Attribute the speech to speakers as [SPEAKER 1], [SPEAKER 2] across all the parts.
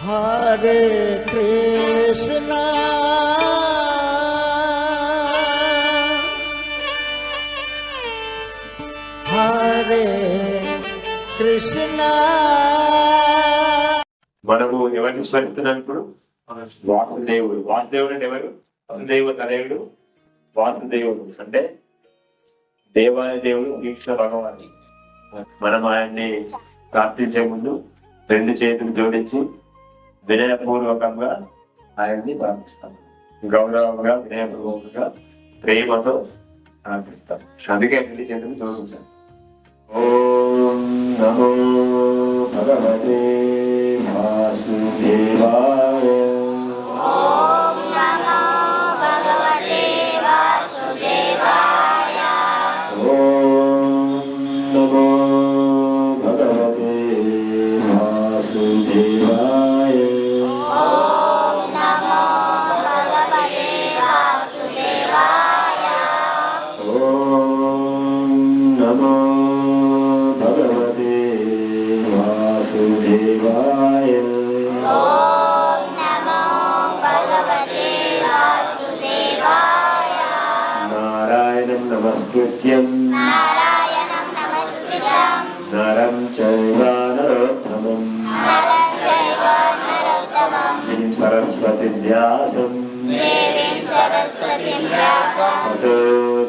[SPEAKER 1] हरे कृष्णा हरे कृष्णा।
[SPEAKER 2] మనము ఎవరిని స్మరిస్తున్నాం ఇప్పుడు? వాసుదేవుడు. వాసుదేవుడు అంటే ఎవరు? వసుదేవ తనయుడు వాసుదేవుడు అంటే దేవాదేవుడు కృష్ణ భగవాన్. మనం ఆయన్ని ప్రార్థించే ముందు రెండు చేతులు జోడించి వినయపూర్వకంగా ఆయన్ని ప్రార్థిస్తాం. గౌరవంగా వినయపూర్వకంగా ప్రేమతో ప్రార్థిస్తాం. అందుకే రెండు చేతులు జోడించాం. ఓం నమో భగవతే వాసుదేవాయ.
[SPEAKER 3] ఓం నమో భగవతే వాసుదేవాయ.
[SPEAKER 2] ఓం నమో భగవతే వాసుదేవాయ.
[SPEAKER 3] ఓం నమో భగవతే వాసుదేవాయ.
[SPEAKER 2] ఓం నమో భగవతే వాసుదేవాయ.
[SPEAKER 3] ఓం నమో భగవతే వాసుదేవాయ.
[SPEAKER 2] నారాయణం నమస్కృత్యం
[SPEAKER 3] నారాయణం నమస్కృత్యం
[SPEAKER 2] నరం చైవ నరోత్తమం
[SPEAKER 3] నరం చైవ నరోత్తమం
[SPEAKER 2] దేవీం సరస్వతిం వ్యాసం
[SPEAKER 3] దేవీం సరస్వతిం వ్యాసం
[SPEAKER 2] తతో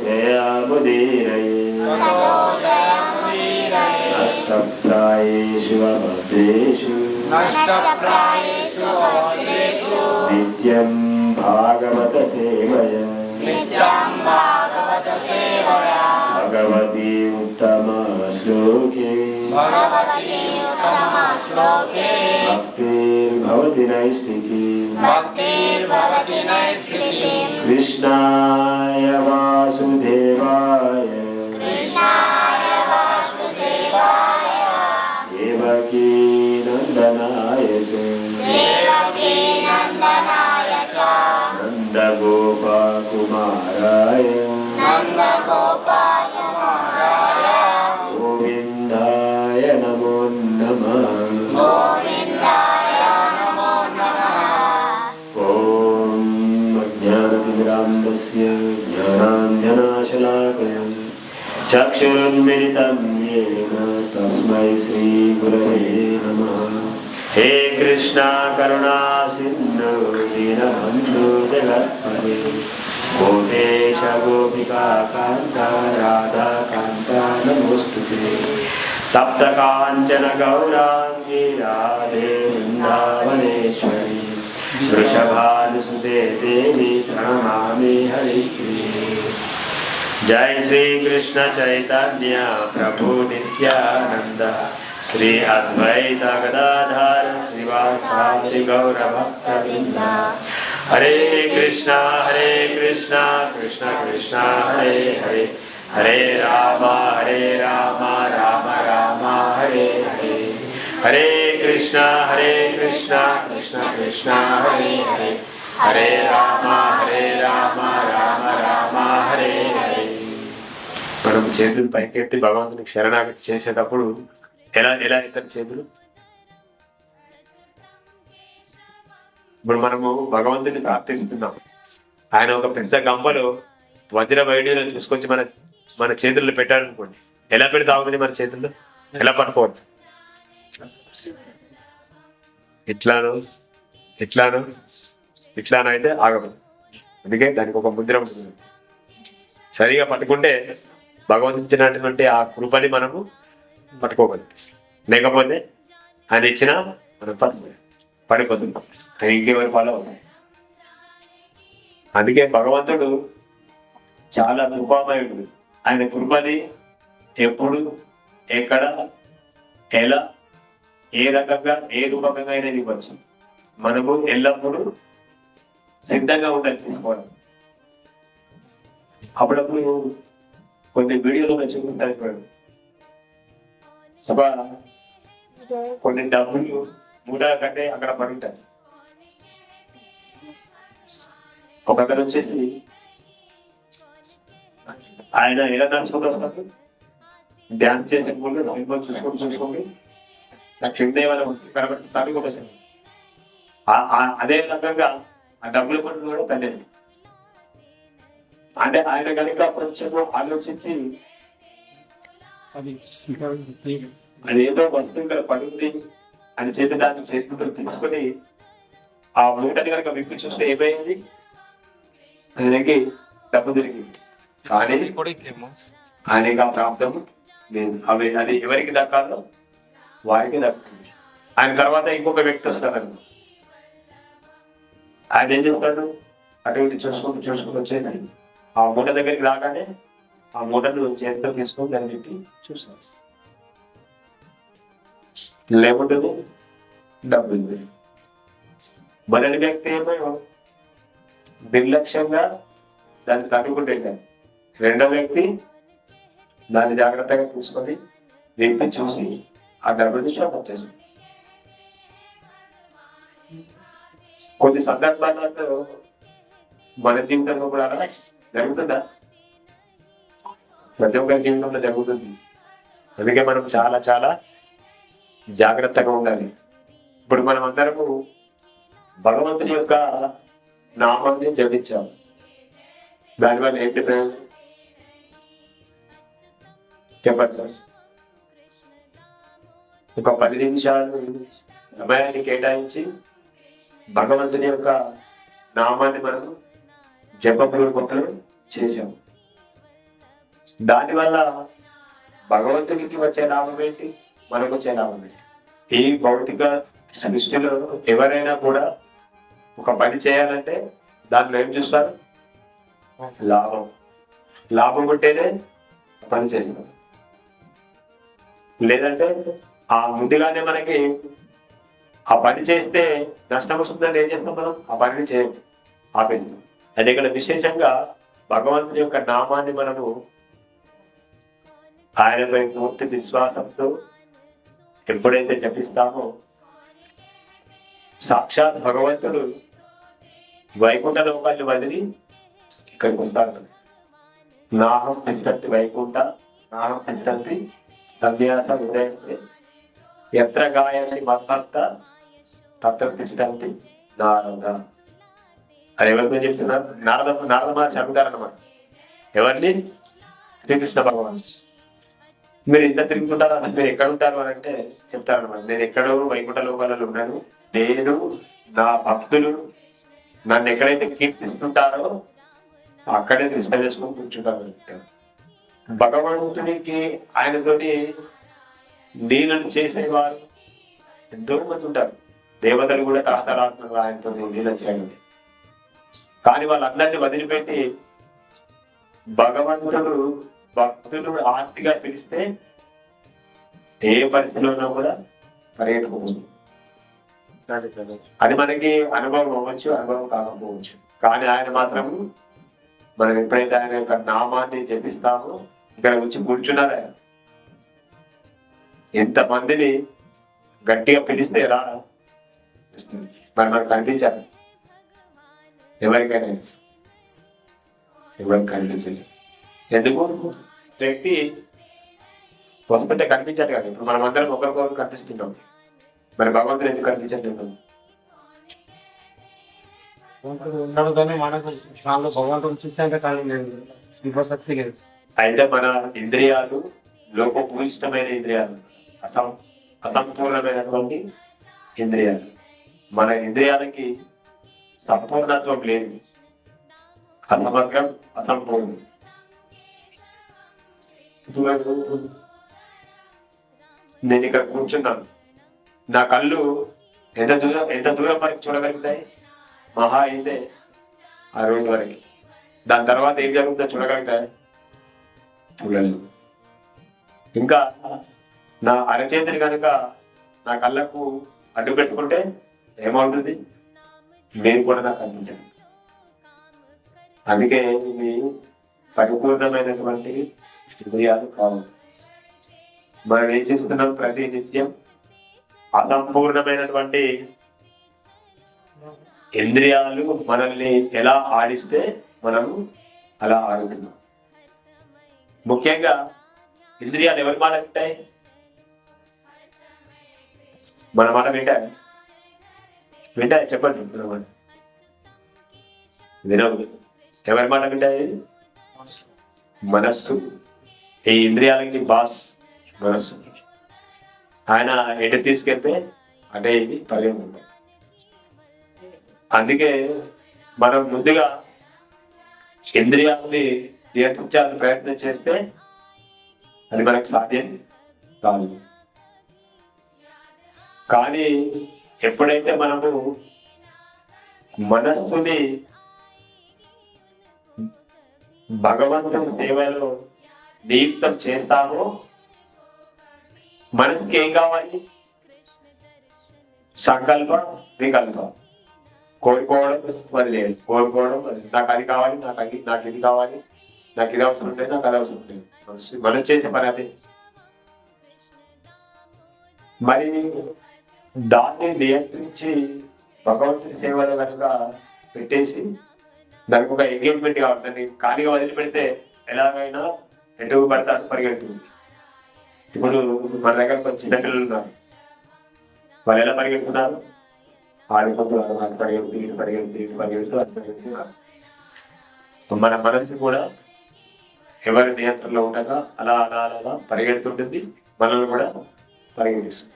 [SPEAKER 2] జయాముదీరయే.
[SPEAKER 3] తతో జయముదీరయే.
[SPEAKER 2] నష్టప్రాయేషు అభద్రేషు
[SPEAKER 3] నష్టప్రాయేషు భద్రేషు
[SPEAKER 2] నిత్యం భాగవత సేవయ.
[SPEAKER 3] నిత్యం భాగవత సేవయా.
[SPEAKER 2] భగవతి ఉత్తమ శ్లోకే
[SPEAKER 3] భగవతి ఉత్తమ శ్లోకే
[SPEAKER 2] భక్తిర్భవతి నైష్ఠికీ.
[SPEAKER 3] భక్తిర్భవతి నైష్ఠికీ.
[SPEAKER 2] కృష్ణాయ వాసుదేవాయ
[SPEAKER 3] కృష్ణాయ వాసుదేవాయ.
[SPEAKER 2] దేవకీ నందనాయ చ
[SPEAKER 3] దేవకీ నందనాయ చ
[SPEAKER 2] నందగోపకుమారాయ
[SPEAKER 3] నందగోపాలకుమారాయ
[SPEAKER 2] గోవిందాయ నమో నమః.
[SPEAKER 3] గోవిందాయ నమో నమః.
[SPEAKER 2] ఓం అజ్ఞానతిమిరాంధస్య జ్ఞానాంజనాశలాకయ చక్షురున్మిలితం యేన తస్మై శ్రీగురవే నమః. హే కృష్ణ కరుణా సింధు దీనబంధు జగత్పతే గోపేశ గోపికా కాంత రాధా కాంత నమోస్తుతే. తప్త కాంచన గౌరాంగి రాధే వృందావనేశ్వరి వృషభానుసుతే దేవి ప్రణమామి హరిప్రియ. జై శ్రీ కృష్ణ చైతన్య ప్రభు నిత్యానంద శ్రీ అద్వైత గదాధర శ్రీవాసాది గౌర భక్తవృంద. హరే కృష్ణ కృష్ణ కృష్ణ హరే హరే హరే రామ రామ రామ హరే హరే. హరే కృష్ణ కృష్ణ కృష్ణ హరే హరే హరే రామ రామ రామ హరే హరే. మనం చేతులు పైకెత్తి భగవంతునికి శరణాగతి చేసేటప్పుడు ఎలా ఎలా ఇతర చేతులు? ఇప్పుడు మనము భగవంతుని ప్రార్థిస్తున్నాం. ఆయన ఒక పెద్ద గంపలో వజ్ర వైడ్యులను తీసుకొచ్చి మన మన చేతుల్లో పెట్టాలనుకోండి, ఎలా పెడితే ఆగుతుంది మన చేతుల్లో? ఎలా పట్టుకోవద్దు? ఇట్లాను ఇట్లాను ఇట్లాను అయితే ఆగదు. అందుకే దానికి ఒక ముద్ర ఉంటుంది. సరిగా పట్టుకుంటే భగవంతుని ఇచ్చినటువంటి ఆ కృపని మనము పట్టుకోగలం. లేకపోతే ఆయన ఇచ్చినా మనం పడిపోతుంది. ఇంకేమైనా ఫాలో అవుతాయి. అందుకే భగవంతుడు చాలా కృపామయుడు. ఆయన కృపని ఎప్పుడు, ఎక్కడ, ఎలా, ఏ రకంగా, ఏ రూపకంగా అయినా ఇవ్వచ్చు. మనము ఎల్లప్పుడూ సిద్ధంగా ఉండాలి తీసుకోవడం. అప్పుడప్పుడు కొన్ని వీడియోలో చూపిస్తాను. కొన్ని డబ్బులు మూట కంటే అక్కడ పడి ఉంటాయి. ఒకక్కడ వచ్చేసి ఆయన ఎలా నడుచుకుంటూ వస్తారు, డ్యాన్స్ చేసే చూసుకోండి నాకు కింద వాళ్ళ వస్తుంది కనబడి తల్లి కూడా అదే రకంగా ఆ డబ్బుల పనులు కూడా తనేది. అంటే ఆయన కనుక కొంచెం ఆలోచించి అది ఏదో వస్తువు ఇక్కడ పడుంది అని చెప్పి దాన్ని చేతితో తీసుకొని ఆ మూటని కనుక విప్పి చూస్తే ఏమైంది, ఆయనకి డబ్బు తిరిగింది. కానీ ఆయనకి ఆ ప్రాప్తం లేదు. అది ఎవరికి దక్కాలో వారికి దక్కుతుంది. ఆయన తర్వాత ఇంకొక వ్యక్తి వస్తాడు, ఆయన ఏం చెప్తాడు, అటు ఇటు చూసుకుంటూ వచ్చేసి ఆ మూట దగ్గరికి రాగానే ఆ మూటను చేతితో తీసుకొని దాన్ని చెప్పి చూస్తాం. లేకుంటే డబ్బులు. మొదటి వ్యక్తి ఏమో నిర్లక్ష్యంగా దాన్ని తట్టుకుంటే, రెండో వ్యక్తి దాన్ని జాగ్రత్తగా తీసుకొని వ్యక్తి చూసి ఆ డబ్బుని షాప్ చేస్తుంది. కొన్ని సందర్భాలలో మన జీవితంలో కూడా అలా జరుగుతుందా? ప్రతి ఒక్కరి జీవితంలో జరుగుతుంది. అందుకే మనం చాలా చాలా జాగ్రత్తగా ఉండాలి. ఇప్పుడు మనం అందరము భగవంతుని యొక్క నామాన్ని జపించాం. దానివల్ల ఏంటి ప్రయోజనం చెప్పండి. ఒక 10 నిమిషాలు సమయాన్ని కేటాయించి భగవంతుని యొక్క నామాన్ని మనం జపపూర్వకంగా చేశాము. దానివల్ల భగవంతునికి వచ్చే లాభం ఏంటి, మనకు వచ్చే లాభం ఏంటి? ఈ భౌతిక సృష్టిలో ఎవరైనా కూడా ఒక పని చేయాలంటే దాంట్లో ఏం చూస్తారు? లాభం. లాభం ఉంటేనే పని చేస్తారు. లేదంటే ఆ ముందుగానే మనకి ఆ పని చేస్తే నష్టం వస్తుందని ఏం చేస్తాం, మనం ఆ పనిని ఆపేస్తాం. అది ఇక్కడ విశేషంగా భగవంతుని యొక్క నామాన్ని మనము ఆయనపై పూర్తి విశ్వాసంతో ఎప్పుడైతే జపిస్తామో సాక్షాత్ భగవంతుడు వైకుంఠ లోకాన్ని వదిలి ఇక్కడికి వస్తాడు. నాహం తిష్టంతి వైకుంఠ నాహం తిష్టంతి సన్యాస ఉదయస్తే ఎత్ర గాయని మత్త తత్ర తిష్టంతి నారద. అది ఎవరితో చెప్తున్నారు? నారద మహర్షి అడుగుతారన్నమాట. ఎవరిని? శ్రీకృష్ణ భగవాన్. మీరు ఇంత తిరుగుతుంటారు, అసలు మీరు ఎక్కడ ఉంటారు అని అంటే చెప్తారనమాట, నేను ఎక్కడో వైకుంఠ లోకాలలో ఉన్నాను, నేను నా భక్తులు నన్ను ఎక్కడైతే కీర్తిస్తుంటారో అక్కడే దృష్టి వేసుకొని కూర్చుంటారు. భగవంతునికి ఆయనతోటి లీలను చేసేవారు ఎంతో మంది ఉంటారు. దేవతలు కూడా తహతరాత్మగా ఆయనతో లీల చేయడం. కానీ వాళ్ళందరినీ వదిలిపెట్టి భగవంతుడు భక్తులు ఆర్తిగా పిలిస్తే ఏ పరిస్థితిలోనూ కూడా పరిగెట్టుకోవచ్చు. అది మనకి అనుభవం అవ్వచ్చు, అనుభవం కాకపోవచ్చు. కానీ ఆయన మాత్రం మనం ఎప్పుడైతే ఆయన యొక్క నామాన్ని జపిస్తామో ఇక్కడ వచ్చి కూర్చున్నారు. ఆయన ఎంతమందిని గట్టిగా పిలిస్తే రాడా? మరి మనకు కనిపించారు? ఎవరికి కనిపించలేదు. ఎందుకు? వ్యక్తి వస్తుంటే కనిపించాలి కదా. ఇప్పుడు మనం అందరం ఒకరికొకరు కనిపిస్తున్నాం, మరి భగవంతుడు ఎందుకు కనిపించట్లేదు? అయితే మన ఇంద్రియాలు లోపభూయిష్టమైన ఇంద్రియాలు, అసంపూర్ణమైనటువంటి ఇంద్రియాలు. మన ఇంద్రియాలకి సంపూర్ణత్వం లేదు, అసమగ్రం, అసంపూర్ణం. నేను ఇక్కడ కూర్చున్నాను, నా కళ్ళు ఎంత దూరం వరకు చూడగలుగుతాయి? మహా అయితే ఆ రోడ్డు వరకు. దాని తర్వాత ఏం జరుగుతుందో చూడగలుగుతాయి? చూడలేదు. ఇంకా నా అరచేతిని కనుక నా కళ్ళకు అడ్డు పెట్టుకుంటే ఏమవుతుంది? నేను కూడా నాకు కనిపించదు. అందుకే ఇవి పరిపూర్ణమైనటువంటి ఇంద్రియాలు కావు. మనం ఏం చేస్తున్నాం? ప్రతి నిత్యం అసంపూర్ణమైనటువంటి ఇంద్రియాలు మనల్ని ఎలా ఆడిస్తే మనము అలా ఆడుతున్నాం. ముఖ్యంగా ఇంద్రియాలు ఎవరి మాట వింటాయి? మన మాట వింటాయి. వింటాయి చెప్పండి వినమని. వినవు. ఎవరి మాట వింటాయి? మనస్సు. ఈ ఇంద్రియాలకి బాస్ మనస్సు. ఆయన ఎటు తీసుకెళ్తే అంటే ఇది పరిగెత్తుంది. అందుకే మనం ముందుగా ఇంద్రియాలని నియంత్రించాలని ప్రయత్నం చేస్తే అది మనకు సాధ్యం కాదు. కానీ ఎప్పుడైతే మనము మనస్సుని భగవంతుని సేవలో నియుక్తం చేస్తామో మనసుకి ఏం కావాలి? సంకల్ప వికల్ప. కోరుకోవడం వదిలేదు, కోరుకోవడం నాకు అది కావాలి, నాకు ఇది కావాలి, నాకు ఇది అవసరం లేదు, నాకు అది అవసరం లేదు. మనం చేసే పని అదే. మరి దాన్ని నియంత్రించి భగవంతుని సేవలో కనుక పెట్టేసి దానికి ఒక ఎంగేజ్మెంట్ కావాలి. దాన్ని ఖాళీగా వదిలిపెడితే ఎలాగైనా ఎటు పడతారు పరిగెడుతుంది. ఇప్పుడు మన దగ్గర కొంచెం చిన్నపిల్లలు ఉన్నారు. వాళ్ళు ఎలా పరిగెడుతున్నారు? ఆడుకుంటున్నారు. అది పరిగెడుతూ ఇటు పరిగెడుతూ ఇటు పరిగెడుతూ అది పరిగెడుతున్నారు. మన మనసు కూడా ఎవరి నియంత్రణలో ఉండగా అలా అలా అలా పరిగెడుతుంటుంది. మనల్ని కూడా పరిగెత్తిస్తుంది.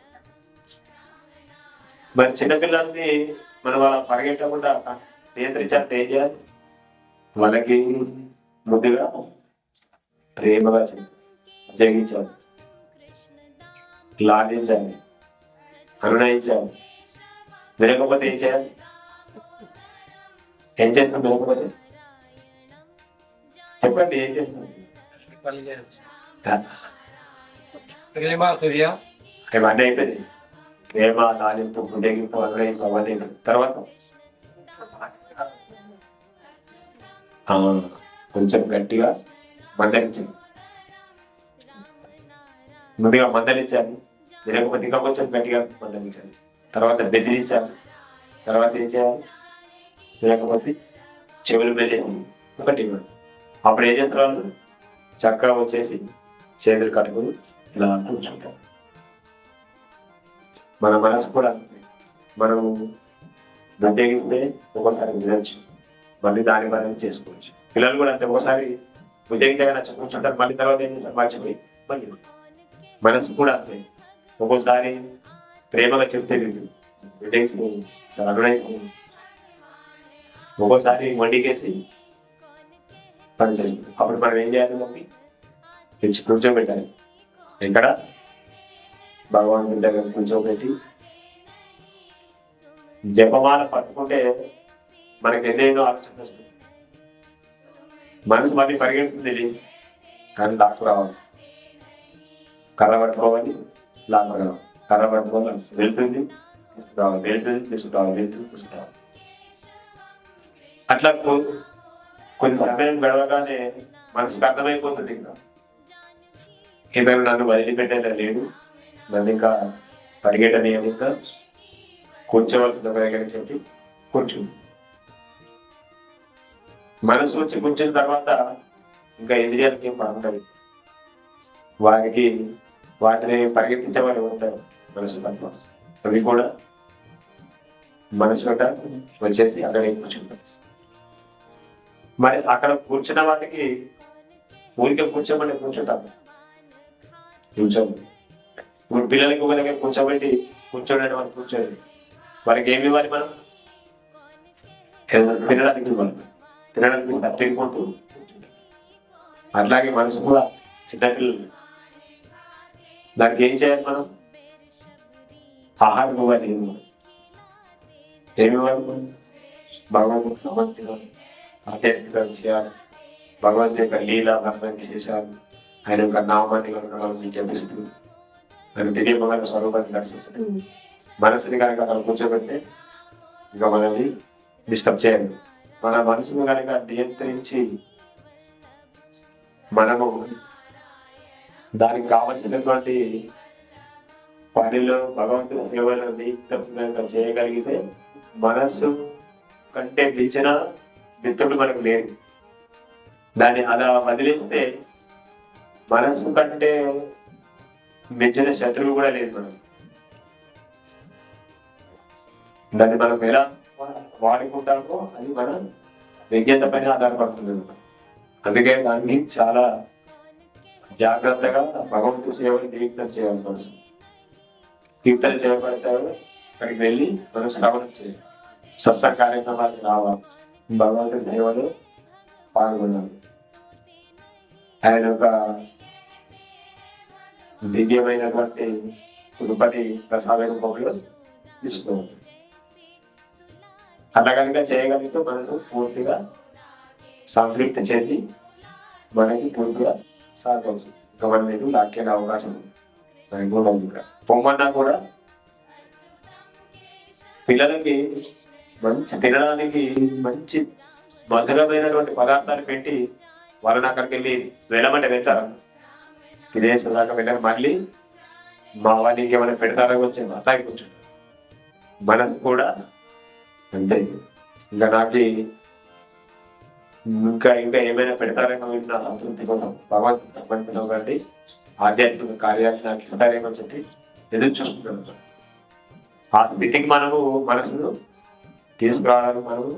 [SPEAKER 2] మరి చిన్నపిల్లల్ని మనం అలా పరిగెట్టకుండా నియంత్రించాలంటే ఏం చేయాలి? వాళ్ళకి ముందుగా ప్రేమగా జగించాలి, లాలించాలి, అనునయించాలి. వినకపోతే ఏం చేయాలి? ఏం చేస్తాం? వినకపోతే చెప్పండి, ఏం చేస్తాం? ఇవన్నీ అయిపోయింది. ప్రేమ, లాలింపు, గుడ్డెగింపు, అనునయింపు అవన్నీ తర్వాత కొంచెం గట్టిగా మందలించాలి. ముందుగా మందలించాలి, వినకపోతే ఇంకా కొంచెం గట్టిగా మందలించాలి. తర్వాత బెదిరించాలి. తర్వాత ఏం చేయాలి? వినకపోతే చెవులు బెదిరి ఒకటి ఇవ్వండి. అప్పుడు ఏం చేస్తారు? వాళ్ళు చక్కగా వచ్చేసి చేతులు కట్టుకుని ఇలా కూర్చుంటారు. మన మనసు కూడా మనము ఉద్యోగిస్తే ఒక్కోసారి వినొచ్చు, మళ్ళీ దాని పని చేసుకోవచ్చు. పిల్లలు కూడా అంతే. ఒకసారి ఉద్యోగించగా నచ్చ కూర్చుంటారు, మళ్ళీ తర్వాత ఏం చేస్తారు? మర్చిపోయి మళ్ళీ. మనసు కూడా అంతే. ఒక్కోసారి ప్రేమగా చెప్తే ఒక్కోసారి వండికేసి పని చేస్తుంది. అప్పుడు మనం ఏం చేయాలి? మమ్మీ తెచ్చి కూర్చోబెట్టాలి. ఎక్కడ? భగవాన్ దగ్గర కూర్చోబెట్టి జపమాల పట్టుకుంటే మనకి ఎన్నెన్నో ఆలోచన వస్తుంది. మనసు మళ్ళీ పరిగెడుతుంది తెలియదు, కానీ లాక్కు రావాలి. కర్ర పట్టుకోవాలి, లాక్కు రావాలి. కర్ర పట్టుకోవాలి, వెళ్తుంది తీసుకురావాలి, వెళ్తుంది తీసుకురావాలి, వెళ్తుంది తీసుకురావాలి. అట్లా కొన్ని సమయం గడవగానే మనసుకు అర్థమైపోతుంది, ఇంకా ఇతను నన్ను వదిలిపెట్టేలా లేడు, నన్ను ఇంకా పరిగెట్టనీయని, ఇంకా కూర్చోవలసిన దగ్గర చెప్పి కూర్చుంది. మనసు వచ్చి కూర్చున్న తర్వాత ఇంకా ఇంద్రియాలకి ఏం పడుతుంది. వాటిని పరిగెత్తించే వాళ్ళు ఉంటారు మనసు తప్ప. అవి కూడా మనసు వచ్చేసి అక్కడ కూర్చుంటారు. మరి అక్కడ కూర్చున్న వాటికి ఊరికే కూర్చోమని కూర్చుంటారు. ఇప్పుడు పిల్లలకి ఒక దగ్గర కూర్చోబెట్టి కూర్చోండి వాళ్ళు కూర్చోండి. వాళ్ళకి ఏమి ఇవ్వాలి? మనం తినడానికి ఇవ్వాలి. తినడానికి తినుకుంటూ అట్లాగే మనసు కూడా చిన్నపిల్లలు. దానికి ఏం చేయాలి? మనం ఆహారం ఇవ్వాలి. ఏమి ఇవ్వాలి? భగవంతునికి సంబంధించిన ఆధ్యాత్మిక విషయాలు, భగవంతు యొక్క లీల విశేషాలు, ఆయన యొక్క నామాన్ని కనుక మనం జపిస్తూ ఆయన తెలియమైన స్వరూపాన్ని దర్శిస్తూ మనసుని కనుక అక్కడ కూర్చోబెడితే ఇంకా మనల్ని డిస్టర్బ్ చేయదు. మన మనసును కనుక నియంత్రించి మనము దానికి కావలసినటువంటి పనిలో భగవంతుని సేవలో నియుక్తంగా చేయగలిగితే మనస్సు కంటే మించిన మిత్రుడు మనకు లేదు. దాన్ని అలా వదిలేస్తే మనస్సు కంటే మించిన శత్రువు కూడా లేదు. మనం దాన్ని మనం ఎలా వాడుకుంటామో అది మన విజ్ఞత పైన ఆధారపడుతుంది. అందుకే దాన్ని చాలా జాగ్రత్తగా భగవంతు సేవలు కీర్తన చేయాలి. మనసు కీర్తన చేయబడతాడు అక్కడికి వెళ్ళి మనం శ్రవణం చేయాలి, సత్సంగ కార్యక్రమాలకు రావాలి, భగవంతుడి సేవలు పాల్గొనాలి. ఆయన ఒక దివ్యమైనటువంటి కృపని ప్రసాద రూపంలో తీసుకోవాలి. అలా కనుక చేయగలిగితే మనసు పూర్తిగా సంతృప్తి చెంది మనకి పూర్తిగా సాగవచ్చు. గవర్నమెంట్ లాక్కేనే అవకాశం పొమ్మన్నా కూడా పిల్లలకి మంచి తినడానికి మంచి మధురమైనటువంటి పదార్థాలు పెట్టి వాళ్ళని అక్కడికి వెళ్ళి వెళ్ళమంటే వెళ్తారు. తినేసి దాకా వెళ్ళారు, మళ్ళీ మా వాళ్ళకి ఏమైనా పెడతారని వచ్చి అసాగి కూర్చుంటారు. మనసు కూడా అంతే. ఇంకా నాకు ఇంకా ఇంకా ఏమైనా పెడతారేమో నా సంతృప్తి కోసం భగవంతుని సంబంధించిన ఒకటి ఆధ్యాత్మిక కార్యాలు నాకు ఇస్తారేమో చెప్పి ఎదురు చూసుకుంటాను. ఆ స్థితికి మనము మనసును తీసుకురావడానికి మనము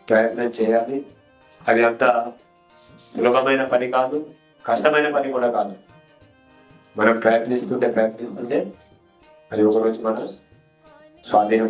[SPEAKER 2] ప్రయత్నం చేయాలి. అది అంత సులభమైన పని కాదు, కష్టమైన పని కూడా కాదు. మనం ప్రయత్నిస్తుంటే అది ఒకరోజు మనం స్వాధీనం